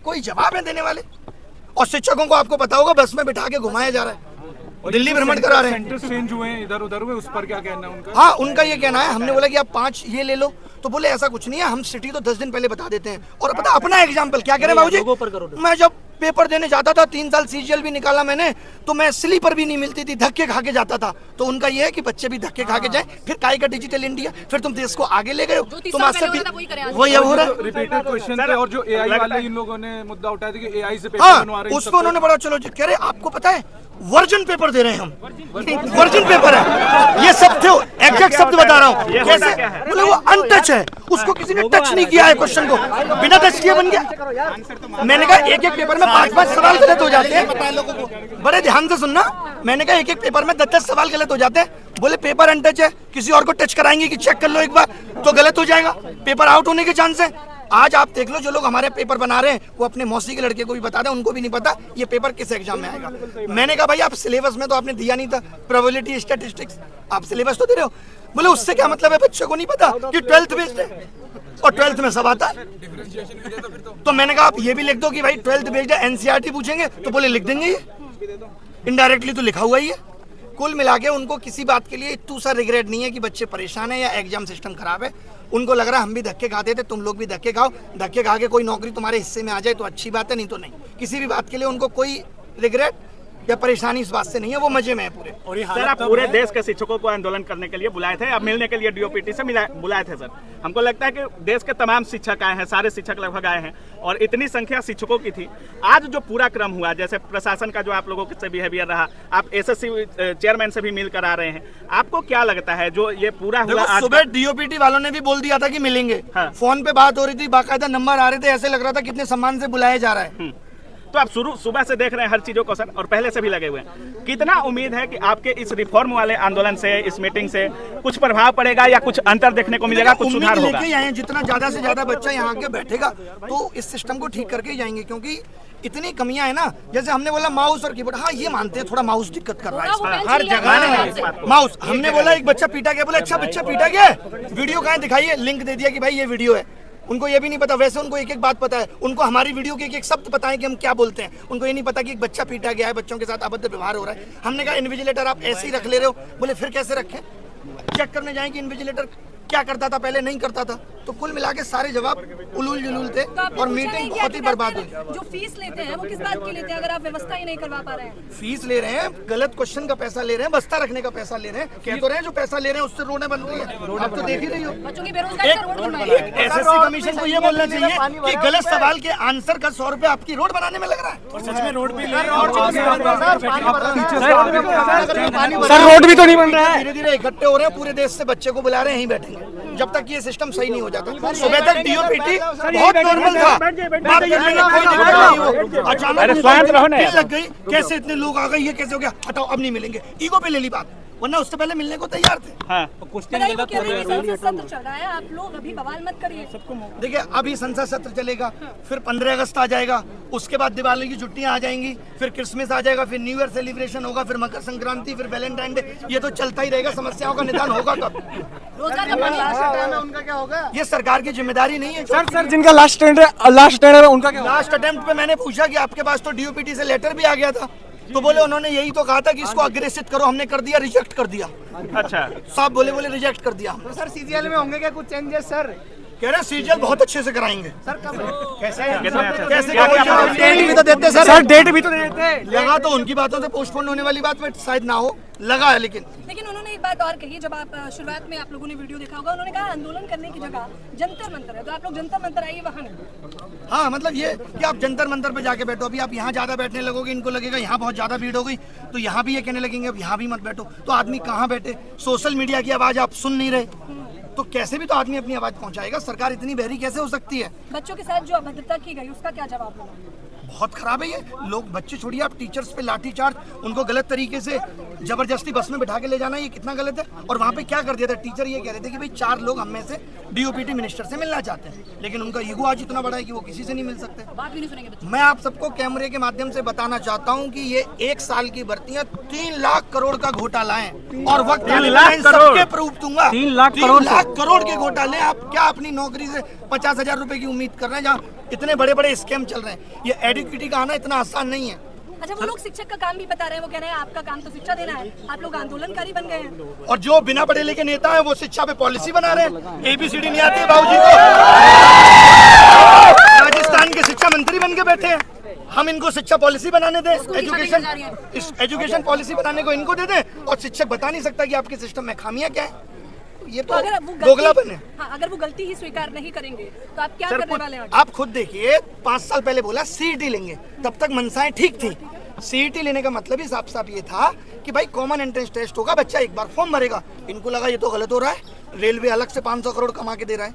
कोई जवाब है देने वाले? और शिक्षकों को आपको पता होगा बस में बिठा के घुमाया जा रहा है, दिल्ली भ्रमण करा रहे हैं। सेंटर चेंज हुए इधर उधर हुए, उस पर क्या कहना है उनका? हाँ, उनका ये कहना है, हमने बोला कि आप 5 ये ले लो, तो बोले ऐसा कुछ नहीं है, हम सिटी तो 10 दिन पहले बता देते हैं। और पता अपना एग्जाम्पल क्या करें बाबूजी, मैं जब पेपर देने जाता था 3 साल सीजीएल भी निकाला मैंने, तो मैं स्लीपर भी नहीं मिलती थी, धक्के खा के जाता था। तो उनका ये है कि बच्चे भी धक्के खा के जाए, फिर काय का डिजिटल इंडिया, फिर तुम देश को आगे ले गए हो, तुम आज से वही हो रहा है। रिपीटेड क्वेश्चन थे। और जो एआई वाले इन लोगों ने मुद्दा उठाया था कि एआई से पेपर हाँ, बनवा रहे हैं, उसको उन्होंने बड़ा चलो कह रहे आपको पता है वर्जन पेपर दे रहे हैं हम, वर्जन पेपर है ये सब थे, एग्जैक्ट शब्द बता रहा हूँ। कैसे बोले वो अनटच है, उसको किसी ने टच नहीं किया है, क्वेश्चन को बिना टच किए बन गया। मैंने कहा एक एक पेपर में 5-5 सवाल गलत हो जाते हैं, बड़े ध्यान से सुनना। मैंने कहा एक एक पेपर में 10-10 सवाल गलत हो जाते हैं। बोले पेपर अनटच है, किसी और को टच कराएंगे कि चेक कर लो एक बार तो गलत हो जाएगा, पेपर आउट होने के चांस है। आज आप देख लो जो लोग हमारे पेपर बना रहे हैं वो अपने मौसी के लड़के को भी बता दें, उनको भी नहीं पता ये पेपर किस एग्जाम में आएगा। मैंने कहा भाई आप सिलेबस में तो आपने दिया नहीं था प्रोबेबिलिटी स्टैटिस्टिक्स, आप सिलेबस तो दे रहे हो। बोले उससे क्या मतलब है, बच्चों को नहीं पता कि 12th बेस्ड है और 12th में सब आता है। तो मैंने कहा आप ये भी लिख दो कि भाई 12th बेस्ड है, एनसीईआरटी पूछेंगे तो बोले लिख देंगे, ये इनडायरेक्टली तो लिखा हुआ ही है। कुल मिला के उनको किसी बात के लिए इतना सा रिग्रेट नहीं है कि बच्चे परेशान है या एग्जाम सिस्टम खराब है। उनको लग रहा है हम भी धक्के खाते थे, तुम लोग भी धक्के खाओ, धक्के खा के कोई नौकरी तुम्हारे हिस्से में आ जाए तो अच्छी बात है, नहीं तो नहीं। किसी भी बात के लिए उनको कोई रिग्रेट या परेशानी इस बात से नहीं है, वो मजे में है पूरे। और सर आप पूरे देश के शिक्षकों को आंदोलन करने के लिए बुलाए थे, अब मिलने के लिए डीओपीटी से बुलाए थे सर। हमको लगता है कि देश के तमाम शिक्षक आए हैं, सारे शिक्षक लगभग आए हैं और इतनी संख्या शिक्षकों की थी। आज जो पूरा क्रम हुआ, जैसे प्रशासन का जो आप लोगों से बिहेवियर रहा, आप एसएससी चेयरमैन से भी मिलकर आ रहे हैं, आपको क्या लगता है जो ये पूरा हुआ? आज सुबह डीओपीटी वालों ने भी बोल दिया था कि मिलेंगे, फोन पे बात हो रही थी, बाकायदा नंबर आ रहे थे, ऐसे लग रहा था कितने सम्मान से बुलाया जा रहा है। तो आप सुबह से देख रहे हैं हर चीजों को सर, और पहले से भी लगे हुए हैं। कितना उम्मीद है कि आपके इस रिफॉर्म वाले आंदोलन से, इस मीटिंग से कुछ प्रभाव पड़ेगा या कुछ अंतर देखने को मिलेगा, कुछ सुधार होगा? जितना ज्यादा से ज्यादा बच्चा यहाँ के बैठेगा तो इस सिस्टम को ठीक करके ही जाएंगे, क्योंकि इतनी कमियां है ना। जैसे हमने बोला माउस और कीबोर्ड, हाँ ये मानते हैं थोड़ा माउस दिक्कत कर रहा है हर जगह माउस। हमने बोला एक बच्चा पीटा गया, बोला अच्छा बच्चा पीटा गया, वीडियो कहाँ दिखाइए, लिंक दे दिया कि भाई ये वीडियो है। उनको ये भी नहीं पता, वैसे उनको एक एक बात पता है, उनको हमारी वीडियो के एक एक शब्द पता है कि हम क्या बोलते हैं। उनको ये नहीं पता कि एक बच्चा पीटा गया है, बच्चों के साथ अभद्र व्यवहार हो रहा है। हमने कहा इन्विजिलेटर आप ऐसे ही रख ले रहे हो, बोले फिर कैसे रखें, चेक करने जाएं कि इन्विजिलेटर क्या करता था पहले, नहीं करता था। तो कुल मिला के सारे जवाब उलूल जुलूल थे और मीटिंग बहुत ही बर्बाद हुई। जो फीस लेते हैं वो किस बात की लेते हैं अगर आप व्यवस्था ही नहीं करवा पा रहे हैं? फीस ले रहे हैं, गलत क्वेश्चन का पैसा ले रहे हैं, बस्ता रखने का पैसा ले रहे हैं, कह तो रहे हैं जो पैसा ले रहे हैं उससे रोडें बन रही है, आप तो देख ही रही हो। बच्चों की बेरोजगारी का रोड बनवाइए। एसएससी कमीशन को ये बोलना चाहिए कि गलत सवाल के आंसर का 100 रुपए आपकी रोड बनाने में लग रहा है। सच में रोड भी सर, रोड भी तो नहीं बन रहा है। धीरे धीरे इकट्ठे हो रहे हैं, पूरे देश से बच्चे को बुला रहे हैं, यहीं बैठेंगे जब तक ये सिस्टम सही नहीं हो जाता। सुबह तक डीओपीटी बहुत नॉर्मल था, बात करने में कोई दिक्कत नहीं हो, अचानक लग गई, कैसे इतने लोग आ गए, ये कैसे हो गया, हटाओ अब नहीं मिलेंगे, ईगो पे ले ली बात, वरना उससे पहले मिलने को तैयार थे। सत्र चल रहा है, आप लोग अभी बवाल मत करिए। देखिए अभी संसद सत्र चलेगा, फिर 15 अगस्त आ जाएगा, उसके बाद दिवाली की छुट्टियां आ जाएंगी, फिर क्रिसमस आ जाएगा, फिर न्यू ईयर सेलिब्रेशन होगा, फिर मकर संक्रांति, फिर वैलेंटाइन डे, ये तो चलता ही रहेगा। समस्याओं का निदान होगा कब? उनका क्या होगा? ये सरकार की जिम्मेदारी नहीं है। सर जिनका लास्ट अटेम्प्ट है उनका क्या? लास्ट अटेम्प्ट पे मैंने पूछा कि आपके पास तो डीओपीटी से लेटर भी आ गया था, तो बोले उन्होंने यही तो कहा था कि इसको अग्रेसित करो, हमने कर दिया, रिजेक्ट कर दिया। अच्छा साहब बोले रिजेक्ट कर दिया। तो सर सीजीएल में होंगे क्या कुछ चेंजेस सर? कह रहे सीजीएल बहुत अच्छे से कराएंगे। सर कब कैसे डेट भी तो देते सर, डेट भी तो देते। लगा तो उनकी बातों से पोस्टपोन होने वाली बात में शायद ना हो, लगा है। लेकिन उन्होंने एक बात और कही, जब आप शुरुआत में आप लोगों ने वीडियो देखा होगा, उन्होंने कहा आंदोलन करने की जगह जंतर मंतर है, तो आप लोग जंतर मंतर आइए वहाँ। हाँ मतलब ये कि आप जंतर मंतर पे जाके बैठो, अभी आप यहाँ ज्यादा बैठने लगोगे, इनको लगेगा यहाँ बहुत ज्यादा भीड़ हो गई, तो यहाँ भी ये कहने लगेंगे अब यहाँ भी मत बैठो, तो आदमी कहाँ बैठे? सोशल मीडिया की आवाज आप सुन नहीं रहे, तो कैसे भी तो आदमी अपनी आवाज पहुंचाएगा। सरकार इतनी बहरी कैसे हो सकती है? बच्चों के साथ जो अभद्रता की गई उसका क्या जवाब मिला? बहुत खराब है ये। लोग बच्चे छोड़िए, आप टीचर्स पे लाठी चार्ज, उनको गलत तरीके से जबरदस्ती बस में बिठा के ले जाना, ये कितना गलत है। और वहाँ पे क्या कर दिया था, टीचर ये कह रहे थे कि भाई 4 लोग हम में से डीओपीटी मिनिस्टर से मिलना चाहते हैं, लेकिन उनका ईगो आज इतना बड़ा है कि वो किसी से नहीं मिल सकते। बात भी नहीं सुनेंगे बच्चे। मैं आप सबको कैमरे के माध्यम से बताना चाहता हूँ कि ये 1 साल की भर्तियां 3 लाख करोड़ का घोटाला है, और वक्त सबके प्रूफ दूंगा। 3 लाख करोड़ के घोटाले। आप क्या अपनी नौकरी से 50,000 रुपए की उम्मीद कर रहे हैं, जहाँ इतने बड़े बड़े स्कैम चल रहे हैं। ये एडुकेटी का आना इतना आसान नहीं है। अच्छा, वो लोग शिक्षक का काम भी बता रहे हैं, वो कह रहे हैं आपका काम तो शिक्षा देना है, आप लोग आंदोलनकारी बन गए हैं। और जो बिना पढ़े लिखे नेता है वो शिक्षा पे पॉलिसी बना रहे हैं। ABCD नहीं आती है बाबूजी को, राजस्थान के शिक्षा मंत्री बन के बैठे हैं। हम इनको शिक्षा पॉलिसी बनाने दें, एजुकेशन पॉलिसी बनाने को इनको दे दें, और शिक्षक बता नहीं सकता कि आपके सिस्टम में खामियां क्या है। ये तो अगर वो दोगलापन है। हाँ, अगर वो गलती ही स्वीकार नहीं करेंगे तो आप क्या करने वाले हैं? आप खुद देखिए, 5 साल पहले बोला CET लेंगे, तब तक मनसाएं ठीक थी। CET लेने का मतलब ही साफ साफ ये था कि भाई कॉमन एंट्रेंस टेस्ट होगा, बच्चा एक बार फॉर्म भरेगा। इनको लगा ये तो गलत हो रहा है, रेलवे अलग से 500 करोड़ कमा के दे रहा है।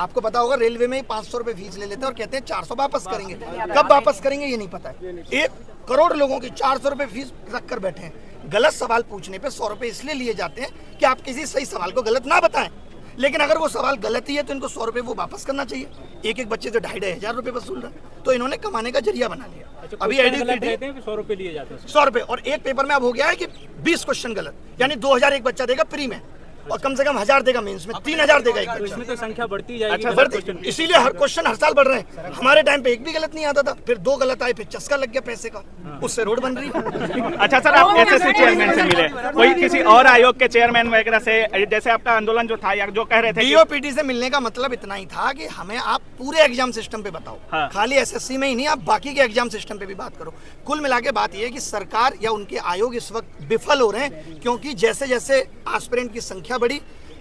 आपको पता होगा रेलवे में 500 रुपए फीस ले लेते हैं और कहते हैं 400 वापस करेंगे। कब वापस करेंगे ये नहीं पता है। 1 करोड़ लोगों की 400 रुपए फीस रख कर बैठे हैं। गलत सवाल पूछने पे 100 रुपए इसलिए लिए जाते हैं कि आप किसी सही सवाल को गलत ना बताएं, लेकिन अगर वो सवाल गलत ही है तो इनको 100 रुपए वो वापस करना चाहिए। एक बच्चे से 2,500 रुपए वसूल रहा है, तो इन्होंने कमाने का जरिया बना लिया। अभी एडुकेटी 100 रुपए लिए जाते हैं, 100 रुपए, और एक पेपर में अब हो गया है कि 20 क्वेश्चन गलत, यानी 2,000 एक बच्चा देगा प्री में, और कम से कम 1,000 देगा मेंस में, 3,000 देगा एक बच्चा। इसमें तो संख्या बढ़ती जाएगी। अच्छा, बढ़ती, इसीलिए हर क्वेश्चन हर साल बढ़ रहे हैं। हमारे टाइम पे एक भी गलत नहीं आता था, फिर 2 गलत आए, फिर चस्का लग गया पैसे का, उससे रोड बन रही है। अच्छा सर, आप SSC चेयरमैन से मिले, कोई किसी और आयोग के चेयरमैन वगैरह से, जैसे आपका आंदोलन जो था या जो कह रहे थे DOPT से मिलने का मतलब इतना ही था कि हमें आप पूरे एग्जाम सिस्टम पे बताओ। हाँ। खाली SSC में ही नहीं, आप बाकी के एग्जाम सिस्टम पे भी बात करो। कुल मिला के बात यह है कि सरकार या उनके आयोग इस वक्त विफल हो रहे हैं, क्योंकि जैसे जैसे एस्पिरेंट की संख्या बढ़ी,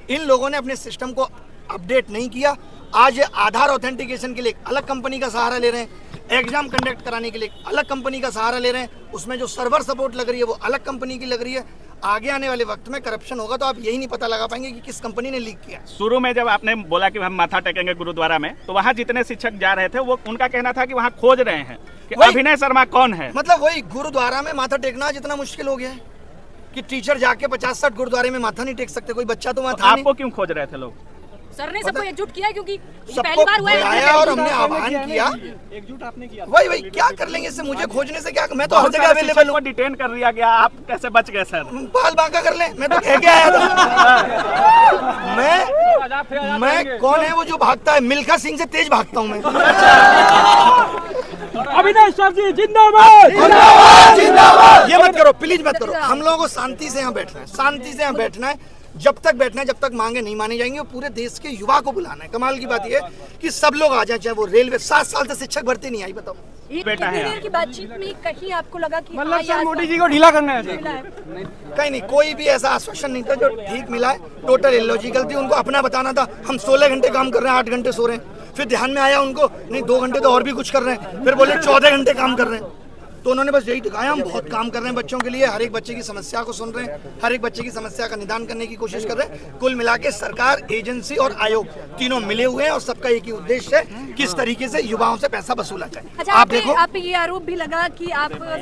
इन लोगों ने अपने सिस्टम को अपडेट नहीं किया। आज ये आधार ऑथेंटिकेशन के लिए एक अलग कंपनी का सहारा ले रहे हैं, एग्जाम कंडक्ट कराने के लिए एक अलग कंपनी का सहारा ले रहे हैं, उसमें जो सर्वर सपोर्ट लग रही है वो अलग कंपनी की लग रही है। आगे आने वाले वक्त में करप्शन होगा तो आप यही नहीं पता लगा पाएंगे कि किस कंपनी ने लीक किया। शुरू में जब आपने बोला कि हम माथा टेकेंगे गुरुद्वारा में, तो वहाँ जितने शिक्षक जा रहे थे वो उनका कहना था कि वहाँ खोज रहे हैं कि अभिनय शर्मा कौन है। मतलब वही गुरुद्वारा में माथा टेकना जितना मुश्किल हो गया है कि टीचर जाके 50-60 गुरुद्वारे में माथा नहीं टेक सकते, कोई बच्चा तो वहाँ था आपको क्यों खोज रहे थे लोग? सर ने सबको एकजुट किया, क्योंकि ये सबको पहली बार हुआ है। बुलाया और हमने आह्वान किया। एकजुट आपने किया। वही क्या कर लेंगे इससे, मुझे खोजने से क्या, मैं तो हर जगह अवेलेबल हूँ। डिटेन कर लिया गया, आप कैसे बच गए सर? बाल बांका कर ले, मैं तो कह के आया था। मैं कौन है वो जो भागता है? मिल्खा सिंह से तेज भागता हूँ मैं। अभिनय सर जी जिंदाबाद। ये मत करो प्लीज, मत करो। हम लोगों को शांति से यहाँ बैठना है, शांति से यहाँ बैठना है, जब तक बैठना है, जब तक मांगे नहीं मानी जाएंगी। और पूरे देश के युवा को बुलाना है। कमाल की बात यह है कि सब लोग आ जाए, चाहे वो रेलवे। 7 साल से शिक्षक भर्ती नहीं आई, बताओ। बेटा है देर की बातचीत में कहीं आपको लगा कि मतलब सर मोदी जी को ढीला करना है। कहीं नहीं, कोई भी ऐसा आश्वासन नहीं था जो ठीक मिला है। टोटल इलॉजिकल थी, उनको अपना बताना था। हम 16 घंटे काम कर रहे हैं, 8 घंटे सो रहे हैं। फिर ध्यान में आया उनको, नहीं 2 घंटे तो और भी कुछ कर रहे हैं। फिर बोले 14 घंटे काम कर रहे हैं। तो उन्होंने बस यही दिखाया, हम बहुत काम कर रहे हैं बच्चों के लिए, हर एक बच्चे की समस्या को सुन रहे हैं, हर एक बच्चे की समस्या का निदान करने की कोशिश कर रहे हैं। कुल मिला के सरकार, एजेंसी और आयोग तीनों मिले हुए हैं और सबका एक ही उद्देश्य है, किस तरीके से युवाओं से पैसा वसूला जाए। अच्छा, आप देखो, आप पे ये आरोप भी लगा कि आप